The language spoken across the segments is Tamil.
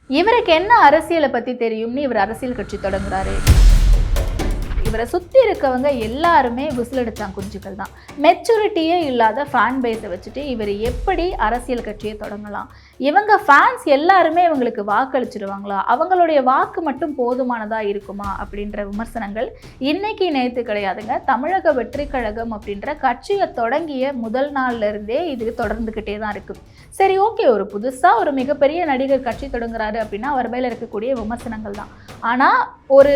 இவருக்கு என்ன அரசியலை பத்தி தெரியும்னு இவர் அரசியல் கட்சி தொடங்குறாரு. இவரை சுற்றி இருக்கவங்க எல்லாருமே விசிலடிச்சான் குஞ்சுகள் தான். மெச்சூரிட்டியே இல்லாத ஃபேன் பேஸை வச்சுட்டு இவர் எப்படி அரசியல் கட்சியை தொடங்கலாம்? இவங்க ஃபேன்ஸ் எல்லாருமே இவங்களுக்கு வாக்களிச்சிருவாங்களா? அவங்களுடைய வாக்கு மட்டும் போதுமானதாக இருக்குமா? அப்படின்ற விமர்சனங்கள் இன்னைக்கு நேற்று கிடையாதுங்க. தமிழக வெற்றி கழகம் அப்படின்ற கட்சியை தொடங்கிய முதல் நாள்ல இருந்தே இது தொடர்ந்துக்கிட்டே தான் இருக்குது. சரி, ஓகே, ஒரு புதுசாக ஒரு மிகப்பெரிய நடிகர் கட்சி தொடங்குறாரு அப்படின்னா அவர் மேலே இருக்கக்கூடிய விமர்சனங்கள் தான். ஆனால் ஒரு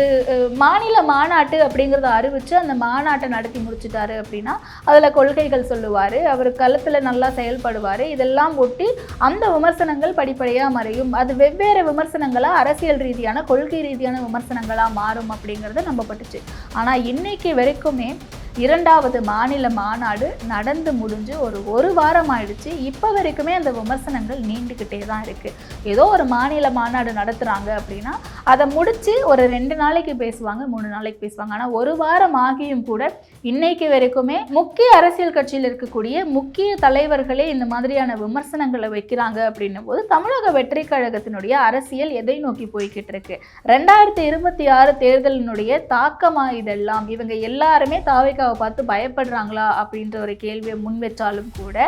மாநில மாநாட்டு அப்படிங்கிறத அறிவித்து அந்த மாநாட்டை நடத்தி முடிச்சுட்டாரு அப்படின்னா அதில் கொள்கைகள் சொல்லுவார், அவர் களத்தில் நல்லா செயல்படுவார். இதெல்லாம் ஒட்டி அந்த விமர்சனங்கள் படிப்படியாக மறையும். அது வெவ்வேறு விமர்சனங்களாக அரசியல் ரீதியான கொள்கை ரீதியான விமர்சனங்களாக மாறும் அப்படிங்கிறத நம்பப்பட்டுச்சு. ஆனால் இன்னைக்கு வரைக்குமே இரண்டாவது மாநில மாநாடு நடந்து முடிஞ்சு ஒரு வாரம் ஆயிடுச்சு. இப்போ வரைக்குமே அந்த விமர்சனங்கள் நீண்டுக்கிட்டே தான் இருக்குது. ஏதோ ஒரு மாநில மாநாடு நடத்துகிறாங்க அப்படின்னா அதை முடித்து ஒரு 2 நாளைக்கு பேசுவாங்க, 3 நாளைக்கு பேசுவாங்க. ஆனால் ஒரு வாரம் ஆகியும் கூட இன்னைக்கு வரைக்குமே முக்கிய அரசியல் கட்சியில் இருக்கக்கூடிய முக்கிய தலைவர்களே இந்த மாதிரியான விமர்சனங்களை வைக்கிறாங்க அப்படின்னும் போது தமிழக வெற்றி கழகத்தினுடைய அரசியல் எதை நோக்கி போய்கிட்டு இருக்கு? 2026 தேர்தலினுடைய தாக்கமா இதெல்லாம்? இவங்க எல்லாருமே தாவேக்காவை பார்த்து பயப்படுறாங்களா அப்படின்ற ஒரு கேள்வியை முன் வச்சாலும் கூட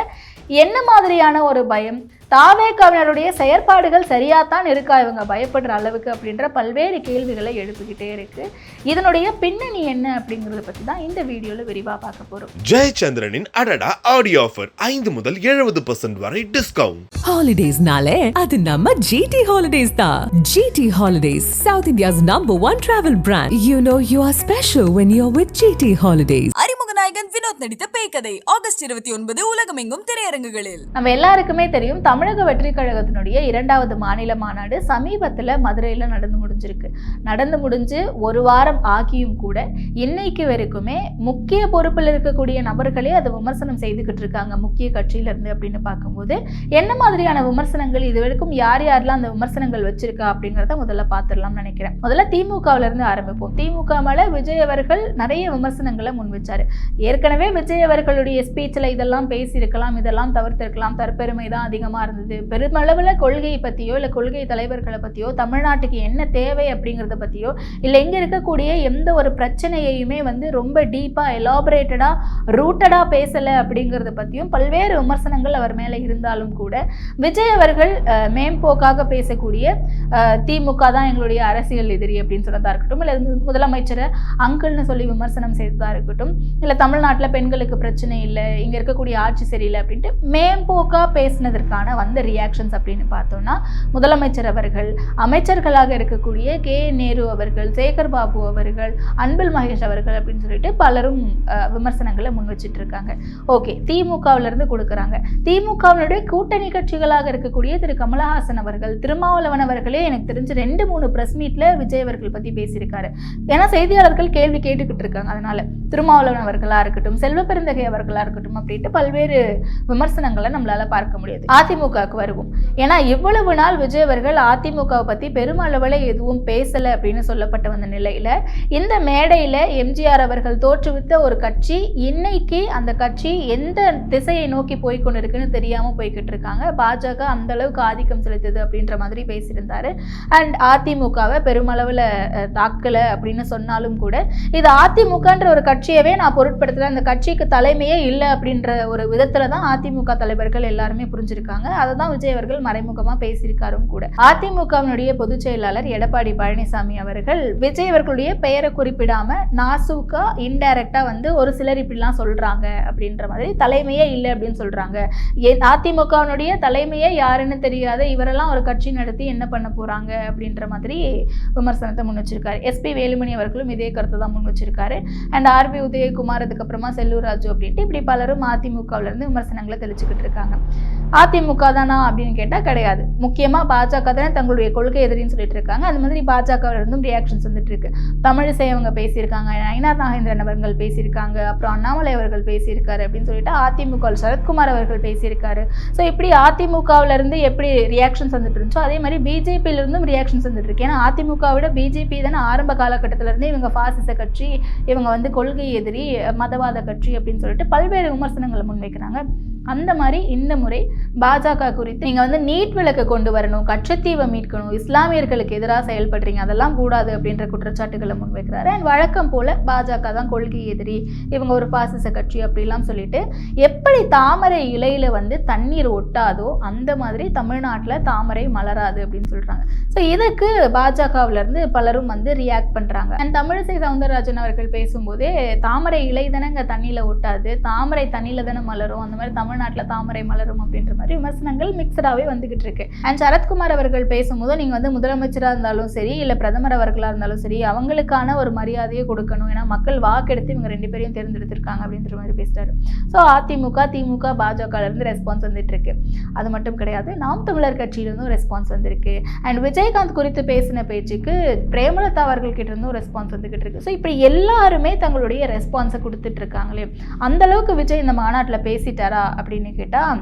என்ன மாதிரியான ஒரு பயம்? தாவேக்காவினருடைய செயற்பாடுகள் சரியாத்தான் இருக்கா இவங்க பயப்படுற அளவுக்கு அப்படின்ற பல்வேறு கேள்விகளை எழுப்பிக்கிட்டே இருக்கு. இதனுடைய பின்னணி என்ன அப்படிங்கறத பத்தி தான் இந்த வீடியோல விரிவா பார்க்க போறோம். ஜெயச்சந்திரனின் அடடா ஆடியோ ஆஃபர் 5 முதல் 70% வரை டிஸ்கவுண்ட். ஹாலிடேஸ்னாலே அது நம்ம GT Holidays தான். GT Holidays, South India's #1 travel brand. You know you are special when you're with GT Holidays. அறிமுகநாயகன் Vinod நடித்த பேய்கதை ஆகஸ்ட் 29 உலகமெங்கும் திரையரங்குகளில். நம்ம எல்லாருக்குமே தெரியும், தமிழக வெற்றி கழகத்தினுடைய 2வது மாநில மாநாடு சமீபத்தில் மதுரையில் நடந்து முடிஞ்சு ஒரு வாரம் ஆகியும் கூட இன்னைக்கு வரைக்குமே முக்கிய பொறுப்பில் இருக்கக்கூடிய நபர்களே அதை விமர்சனம் செய்துக்கிட்டு இருக்காங்க முக்கிய கட்சியிலிருந்து. அப்படின்னு பார்க்கும்போது என்ன மாதிரியான விமர்சனங்கள் இது வரைக்கும் யாரெல்லாம் அந்த விமர்சனங்கள் வச்சிருக்கா அப்படிங்கிறத முதல்ல பார்த்துடலாம்னு நினைக்கிறேன். முதல்ல திமுகவில இருந்து ஆரம்பிப்போம். திமுக மேல விஜய் அவர்கள் நிறைய விமர்சனங்களை முன் வச்சாரு. ஏற்கனவே விஜய் அவர்களுடைய ஸ்பீச்ல இதெல்லாம் பேசியிருக்கலாம், இதெல்லாம் தவிர்த்திருக்கலாம், தற்பெருமை தான் அதிகமாக இருந்தது, பெருமளவில் கொள்கையை பற்றியோ இல்லை கொள்கை தலைவர்களை பற்றியோ தமிழ்நாட்டுக்கு என்ன தேவை அப்படிங்கிறத பற்றியோ இல்லை இங்கே இருக்கக்கூடிய எந்த ஒரு பிரச்சனையுமே ரொம்ப டீப்பாக எலாபரேட்டடாக ரூட்டடாக பேசலை அப்படிங்கிறத பற்றியும் பல்வேறு விமர்சனங்கள் அவர் மேலே இருந்தாலும் கூட விஜய் அவர்கள் மேம்போக்காக பேசக்கூடிய திமுக தான் எங்களுடைய அரசியல் எதிரி அப்படின்னு சொன்னதாக இருக்கட்டும், இல்லை முதலமைச்சரை அங்கிள்னு சொல்லி விமர்சனம் செய்ததாக இருக்கட்டும், இல்லை தமிழ்நாட்டில் பெண்களுக்கு பிரச்சனை இல்லை, இங்கே இருக்கக்கூடிய ஆட்சி சரியில்லை அப்படின்ட்டு மேம்போக்காக பேசினதற்கான வந்த ரியாக்ஷன்ஸ் அப்படின்னு பார்த்தோம்னா முதலமைச்சர் அவர்கள், அமைச்சர்களாக இருக்கக்கூடிய கே நேரு அவர்கள், சேகர் பாபு அவர்கள், அன்பில் மகேஷ் அவர்கள் அப்படின்னு சொல்லிட்டு பலரும் விமர்சனங்களை முன் வச்சுட்டு இருக்காங்க. ஓகே, திமுகவில இருந்து கொடுக்குறாங்க. திமுகவினுடைய கூட்டணி கட்சிகளாக இருக்கக்கூடிய திரு கமலஹாசன் அவர்கள், திருமாவளவன் அவர்களே எனக்கு தெரிஞ்சு 2-3 பிரஸ் மீட்ல விஜய் அவர்கள் பத்தி பேசியிருக்காரு. ஏன்னா செய்தியாளர்கள் கேள்வி கேட்டுக்கிட்டு இருக்காங்க. அதனால திருமாவளவன் அவர்களா இருக்கட்டும், செல்வ பெருந்தகை அவர்களா இருக்கட்டும் அப்படின்ட்டு பல்வேறு விமர்சனங்களை நம்மளால பார்க்க முடியாது. அதிமுகவுக்கு வருவோம். ஏன்னா இவ்வளவு நாள் விஜய் அவர்கள் அதிமுகவை பத்தி பெருமளவில் எதுவும் பேசல அப்படின்னு சொல்லப்பட்ட வந்த நிலையில இந்த மேடையில எம்ஜிஆர் அவர்கள் தோற்றுவித்த ஒரு கட்சி இன்னைக்கு அந்த கட்சி எந்த திசையை நோக்கி போய்கொண்டிருக்குன்னு தெரியாம போய்கிட்டு இருக்காங்க. பாஜக அந்த அளவுக்கு ஆதிக்கம் செலுத்துது அப்படின்ற மாதிரி பேசியிருந்தாரு. அண்ட் அதிமுகவை பெருமளவில் தாக்கல அப்படின்னு சொன்னாலும் கூட இது அதிமுகன்ற ஒரு கட்சியவே நான் பொருட்படுத்தல, அந்த கட்சிக்கு தலைமையே இல்லை அப்படின்ற ஒரு விதத்துல தான் அதிமுக தலைவர்கள் எல்லாருமே புரிஞ்சிருக்காங்க. அதை தான் விஜய் அவர்கள் மறைமுகமா பேசியிருக்காரும் கூட. அதிமுகவினுடைய பொதுச் செயலாளர் எடப்பாடி பழனிசாமி அவர்கள் விஜய் அவர்களுடைய பெயரை குறிப்பிடாம நாசூக்கா இன்டைரக்டா ஒரு சிலர் இப்படிலாம் சொல்றாங்க அப்படின்ற மாதிரி தலைமையே இல்லை அப்படின்னு சொல்றாங்க. அதிமுகவினுடைய தலைமையே யாருன்னு தெரியாத இவரெல்லாம் ஒரு கட்சி நடத்தி என்ன பண்ண போறாங்க அப்படின்ற மாதிரி விமர்சனத்தை முன் வச்சிருக்காரு. SP வேலுமணி அவர்களும் இதே கருத்தை தான் முன் வச்சிருக்காரு. அண்ட் RB உதயகுமார், அதுக்கப்புறமா செல்லூர் ராஜு அப்படின்ட்டு இப்படி பலரும் அதிமுகவில இருந்து விமர்சனங்களை தெளிச்சுக்கிட்டு இருக்காங்க. அதிமுக தானா அப்படின்னு கேட்டா கிடையாது. முக்கியமா பாஜக தானே தங்களுடைய கொள்கை எதிரின்னு சொல்லிட்டு இருக்காங்க. அது மாதிரி பாஜகவில இருந்தும் ரியாக்ஷன்ஸ் வந்துட்டு இருக்கு. தமிழிசை அவங்க பேசியிருக்காங்க, நயினார் நாகேந்திரன் அவர்கள் பேசியிருக்காங்க, அப்புறம் அண்ணாமலை அவர்கள் பேசியிருக்காரு அப்படின்னு சொல்லிட்டு அதிமுக சரத்குமார் அவர்கள் பேசியிருக்காரு. ஸோ இப்படி அதிமுகவில இருந்து எப்படி ரியாக்ஷன்ஸ் வந்துட்டு இருந்துச்சோ அதே மாதிரி பிஜேபியில இருந்தும் ரியாக்ஷன்ஸ் வந்துட்டு இருக்கு. ஏன்னா அதிமுகவிட பிஜேபி தானே ஆரம்ப காலகட்டத்தில இருந்தே இவங்க பாசிச கட்சி, இவங்க கொள்கை எதிரி, மதவாத கட்சி அப்படின்னு சொல்லிட்டு பல்வேறு விமர்சனங்களை முன்வைக்கிறாங்க. அந்த மாதிரி இந்த முறை பாஜக குறித்து நீங்கள் வந்து நீட் விலக்கு கொண்டு வரணும், கச்சத்தீவை மீட்கணும், இஸ்லாமியர்களுக்கு எதிராக செயல்படுறீங்க, அதெல்லாம் கூடாது அப்படின்ற குற்றச்சாட்டுகளை முன்வைக்கிறாரு. அண்ட் வழக்கம் போல பாஜக தான் கொள்கை எதிரி, இவங்க ஒரு பாசிச கட்சி அப்படிலாம் சொல்லிட்டு எப்படி தாமரை இலையில வந்து தண்ணீர் ஒட்டாதோ அந்த மாதிரி தமிழ்நாட்டில் தாமரை மலராது அப்படின்னு சொல்றாங்க. ஸோ இதுக்கு பாஜகவிலிருந்து பலரும் வந்து ரியாக்ட் பண்றாங்க. அண்ட் தமிழிசை சவுந்தரராஜன் அவர்கள் பேசும்போதே தாமரை இலை தானே தண்ணியில ஒட்டாது, தாமரை தண்ணியில தானே மலரும், அந்த மாதிரி தமிழ்நாட்டில் தாமரை மலரும் அப்படின்ற மாதிரி விமர்சனங்கள் மிக்சடாகவே வந்துகிட்டு இருக்கு. அண்ட் சரத்குமார் அவர்கள் பேசும்போது நீங்கள் வந்து முதலமைச்சராக இருந்தாலும் சரி இல்லை பிரதமர் அவர்களாக இருந்தாலும் சரி அவங்களுக்கான ஒரு மரியாதையை கொடுக்கணும், ஏன்னா மக்கள் வாக்கெடுத்து இவங்க 2 பேரையும் தேர்ந்தெடுத்திருக்காங்க அப்படின்ற மாதிரி பேசுறாரு. ஸோ அதிமுக திமுக பாஜகலேருந்து ரெஸ்பான்ஸ் வந்துட்டு இருக்கு. அது மட்டும் கிடையாது, நாம் தமிழர் கட்சியிலிருந்தும் ரெஸ்பான்ஸ் வந்திருக்கு. அண்ட் விஜயகாந்த் குறித்து பேசின பேச்சுக்கு பிரேமலதா அவர்கள் கிட்ட இருந்தும் ரெஸ்பான்ஸ் வந்துகிட்டு இருக்கு. ஸோ இப்படி எல்லாருமே தங்களுடைய ரெஸ்பான்ஸை கொடுத்துட்டு இருக்காங்களே, அந்த அளவுக்கு விஜய் இந்த மாநாட்டில் பேசிட்டாரா அப்படின்னு கேட்டால்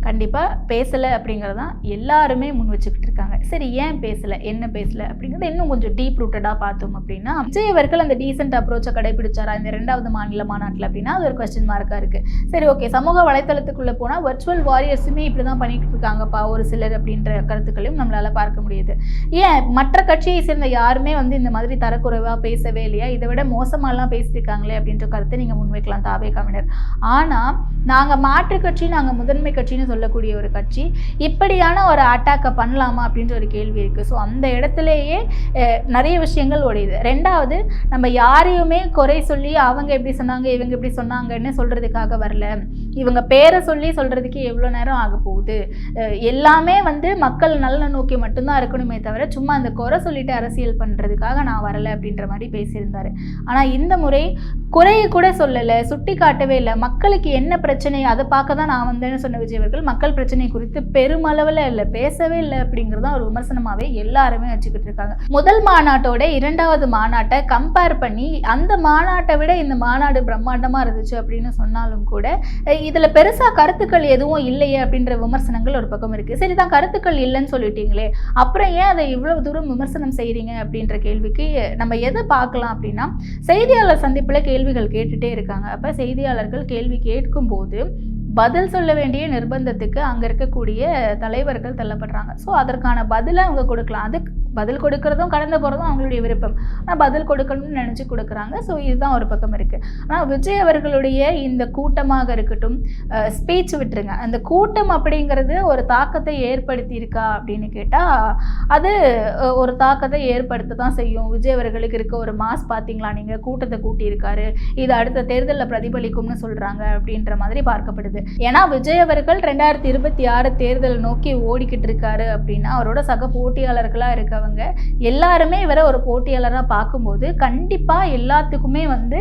கண்டிப்பாக பேசலை அப்படிங்கிறதான் எல்லாருமே முன் வச்சுக்கிட்டு இருக்காங்க. சரி, ஏன் பேசலை, என்ன பேசலை அப்படிங்கிறத இன்னும் கொஞ்சம் டீப் ரூட்டடாக பார்த்தோம் அப்படின்னா, விஜய் அவர்கள் அந்த டீசென்ட் அப்ரோச்சை கடைபிடிச்சாரா இந்த 2வது மாநில மாநாட்டில் அப்படின்னா அது ஒரு கொஸ்டின் மார்க்காக இருக்குது. சரி, ஓகே, சமூக வலைத்தளத்துக்குள்ளே போனால் வர்ச்சுவல் வாரியர்ஸுமே இப்படி தான் பண்ணிட்டு இருக்காங்கப்பா ஒரு சிலர் அப்படின்ற கருத்துக்களையும் நம்மளால் பார்க்க முடியுது. ஏன் மற்ற கட்சியை சேர்ந்த யாருமே வந்து இந்த மாதிரி தரக்குறைவாக பேசவே இல்லையா, இதை விட மோசமாலாம் பேசிட்டு இருக்காங்களே அப்படின்ற கருத்தை நீங்கள் முன்வைக்கலாம் தாவேகாவினர். ஆனால் நாங்கள் மாற்று கட்சி, நாங்கள் முதன்மை கட்சின்னு சொல்லக்கூடிய ஒரு கட்சி இப்படியான ஒரு அட்டாக்கை பண்ணலாமா அப்படின்ற ஒரு கேள்வி இருக்குது. ஸோ அந்த இடத்துலையே நிறைய விஷயங்கள் ஓடியுது. 2வது, நம்ம யாரையுமே குறை சொல்லி அவங்க எப்படி சொன்னாங்க இவங்க எப்படி சொன்னாங்கன்னு சொல்கிறதுக்காக வரல, இவங்க பேரை சொல்லி சொல்கிறதுக்கு எவ்வளோ நேரம் ஆக போகுது, எல்லாமே வந்து மக்கள் நல்ல நோக்கி மட்டும்தான் இருக்கணுமே தவிர சும்மா அந்த குறை சொல்லிட்டு அரசியல் பண்ணுறதுக்காக நான் வரலை அப்படின்ற மாதிரி பேசியிருந்தார். ஆனால் இந்த முறை குறையை கூட சொல்லலை, சுட்டி காட்டவே இல்லை, மக்களுக்கு என்ன பிரச்சனை அதை பார்க்க தான் நான் வந்தேன்னு சொன்ன விஜய் அவர்கள் மக்கள் பிரச்சனை குறித்து பெருமளவில் இல்லை பேசவே இல்லை அப்படிங்கிறது தான் ஒரு விமர்சனமாகவே எல்லாருமே வச்சுக்கிட்டு இருக்காங்க. முதல் மாநாட்டோட 2வது மாநாட்டை கம்பேர் பண்ணி அந்த மாநாட்டை விட இந்த மாநாடு பிரம்மாண்டமாக இருந்துச்சு அப்படின்னு சொன்னாலும் கூட இதில் பெருசாக கருத்துக்கள் எதுவும் இல்லையே அப்படின்ற விமர்சனங்கள் ஒரு பக்கம் இருக்குது. சரி தான், கருத்துக்கள் இல்லைன்னு சொல்லிட்டீங்களே, அப்புறம் ஏன் அதை இவ்வளவு தூரம் விமர்சனம் செய்கிறீங்க அப்படின்ற கேள்விக்கு நம்ம எதை பார்க்கலாம் அப்படின்னா, செய்தியாளர் சந்திப்பில் கேள்விகள் கேட்டுகிட்டே இருக்காங்க. அப்போ செய்தியாளர்கள் கேள்வி கேட்கும்போது பதில் சொல்ல வேண்டிய நிர்பந்தத்துக்கு அங்கே இருக்கக்கூடிய தலைவர்கள் தள்ளப்படுறாங்க. ஸோ அதற்கான பதிலை அவங்க கொடுக்கலாம், அதுக்கு பதில் கொடுக்கறதும் கடந்து போகிறதும் அவங்களுடைய விருப்பம், ஆனால் பதில் கொடுக்கணும்னு நினச்சி கொடுக்குறாங்க. ஸோ இதுதான் ஒரு பக்கம் இருக்குது. ஆனால் விஜய் அவர்களுடைய இந்த கூட்டமாக இருக்கட்டும், ஸ்பீச் விட்டுருங்க, அந்த கூட்டம் அப்படிங்கிறது ஒரு தாக்கத்தை ஏற்படுத்தி இருக்கா அப்படின்னு கேட்டால் அது ஒரு தாக்கத்தை ஏற்படுத்த தான் செய்யும். விஜய் அவர்களுக்கு இருக்க ஒரு மாஸ் பார்த்தீங்களா நீங்கள், கூட்டத்தை கூட்டியிருக்காரு, இது அடுத்த தேர்தலில் பிரதிபலிக்கும்னு சொல்கிறாங்க அப்படின்ற மாதிரி பார்க்கப்படுது. ஏன்னா விஜய் அவர்கள் 2026 தேர்தலை நோக்கி ஓடிக்கிட்டு இருக்காரு அப்படின்னா அவரோட சக போட்டியாளர்களாக இருக்கவங்க எல்லாருமே இவரை ஒரு போட்டியாளராக பார்க்கும்போது கண்டிப்பாக எல்லாத்துக்குமே வந்து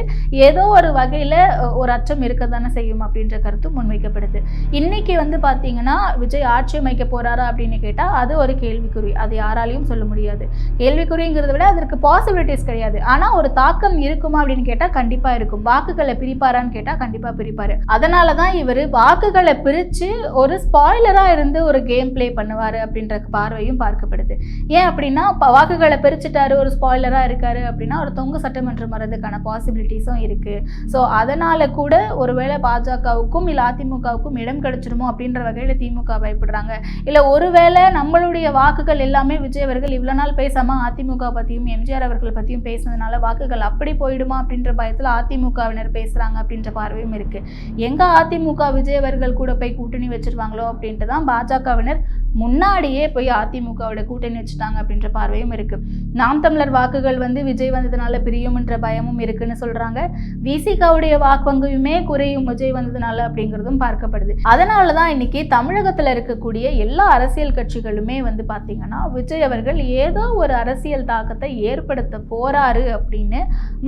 ஏதோ ஒரு வகையில் ஒரு அச்சம் இருக்க தானே செய்யும் அப்படின்ற கருத்து முன்வைக்கப்படுது. இன்னைக்கு வந்து பார்த்தீங்கன்னா விஜய் ஆட்சி அமைக்க போறாரா அப்படின்னு கேட்டால் அது ஒரு கேள்விக்குறி, அது யாராலையும் சொல்ல முடியாது. கேள்விக்குறிங்கிறத விட அதற்கு பாசிபிலிட்டிஸ் கிடையாது. ஆனால் ஒரு தாக்கம் இருக்குமா அப்படின்னு கேட்டால் கண்டிப்பாக இருக்கும். வாக்குகளை பிரிப்பாரான்னு கேட்டால் கண்டிப்பாக பிரிப்பார். அதனால தான் இவர் வாக்குகளை பிரித்து ஒரு ஸ்பாய்லராக இருந்து ஒரு கேம் பிளே பண்ணுவார் அப்படின்ற பார்வையும் பார்க்கப்படுது. ஏன் அப்படின்னா வாக்குகளை பிரிச்சுட்டாரு, ஒரு ஸ்பாய்லராக இருக்காரு அப்படின்னா ஒரு தொங்கு சட்டமன்றம் வர்றதுக்கான பாசிபிலிட்டிஸும் இருக்குது. ஸோ அதனால் கூட ஒருவேளை பாஜகவுக்கும் இல்லை அதிமுகவுக்கும் இடம் கிடைச்சிருமோ அப்படின்ற வகையில் திமுக பயப்படுறாங்க. இல்லை ஒருவேளை நம்மளுடைய வாக்குகள் எல்லாமே விஜய் அவர்கள் இவ்வளோ நாள் பேசாமல் அதிமுக பற்றியும் எம்ஜிஆர் அவர்கள் பற்றியும் பேசுனதுனால வாக்குகள் அப்படி போயிடுமா அப்படின்ற பயத்தில் அதிமுகவினர் பேசுகிறாங்க அப்படின்ற பார்வையும் இருக்குது. எங்கே அதிமுக விஜய் அவர்கள் கூட போய் கூட்டணி வச்சிருவாங்களோ அப்படின்ட்டு தான் பாஜகவினர் முன்னாடியே போய் அதிமுகவோட கூட்டணி வச்சுட்டாங்க அப்படின்ற பார்வையும் இருக்கு. நாம் தமிழர் வாக்குகள் வந்து விஜய் வந்ததுனால பிரியும்ன்ற பயமும் இருக்குன்னு சொல்றாங்க. விசிகாவுடைய வாக்குவங்குமே குறையும் விஜய் வந்ததுனால அப்படிங்கிறதும் பார்க்கப்படுது. அதனாலதான் இன்னைக்கு தமிழகத்துல இருக்கக்கூடிய எல்லா அரசியல் கட்சிகளுமே வந்து பாத்தீங்கன்னா விஜய் அவர்கள் ஏதோ ஒரு அரசியல் தாக்கத்தை ஏற்படுத்த போறாரு அப்படின்னு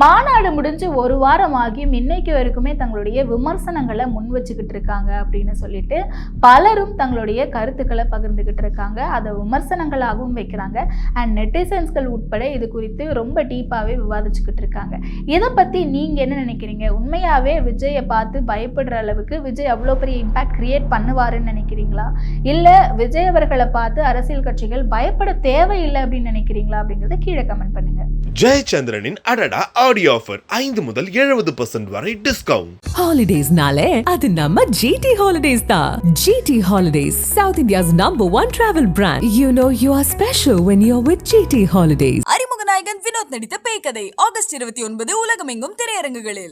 மாநாடு முடிஞ்சு ஒரு வாரம் ஆகியும் இன்னைக்கு வரைக்குமே தங்களுடைய விமர்சனங்களை முன் வச்சுக்கிட்டு இருக்காங்க அப்படின்னு சொல்லிட்டு பலரும் தங்களுடைய கருத்துக்களை பகிர்ந்துகிட்டு இருக்காங்க. அதை விமர்சனங்களாகவும் வைக்கிறாங்க. அண்ட் நெட்டிசன்ஸ்கள் உட்பட இது குறித்து ரொம்ப டீப்பாகவே விவாதிச்சுக்கிட்டு இருக்காங்க. இதை பற்றி நீங்கள் என்ன நினைக்கிறீங்க? உண்மையாகவே விஜயை பார்த்து பயப்படுற அளவுக்கு விஜய் அவ்வளோ பெரிய இம்பேக்ட் கிரியேட் பண்ணுவாருன்னு நினைக்கிறீங்களா, இல்லை விஜய் அவர்களை பார்த்து அரசியல் கட்சிகள் பயப்பட தேவையில்லை அப்படின்னு நினைக்கிறீங்களா அப்படிங்கிறத கீழே கமெண்ட் பண்ணுங்க. ஜெயச்சந்திரனின் அடடா ஆடியோ ஆஃபர் 5 முதல் 70% வரை டிஸ்கவுண்ட். Holidays-நாலே அது நம்ம GT Holidays தான். GT Holidays, South India's #1 travel brand. You know you are special when you're with GT Holidays. அறிமுக நாயகன் வினோத் நடித்த பேய் கதை ஆகஸ்ட் 29 உலகமெங்கும் திரையரங்குகளில்.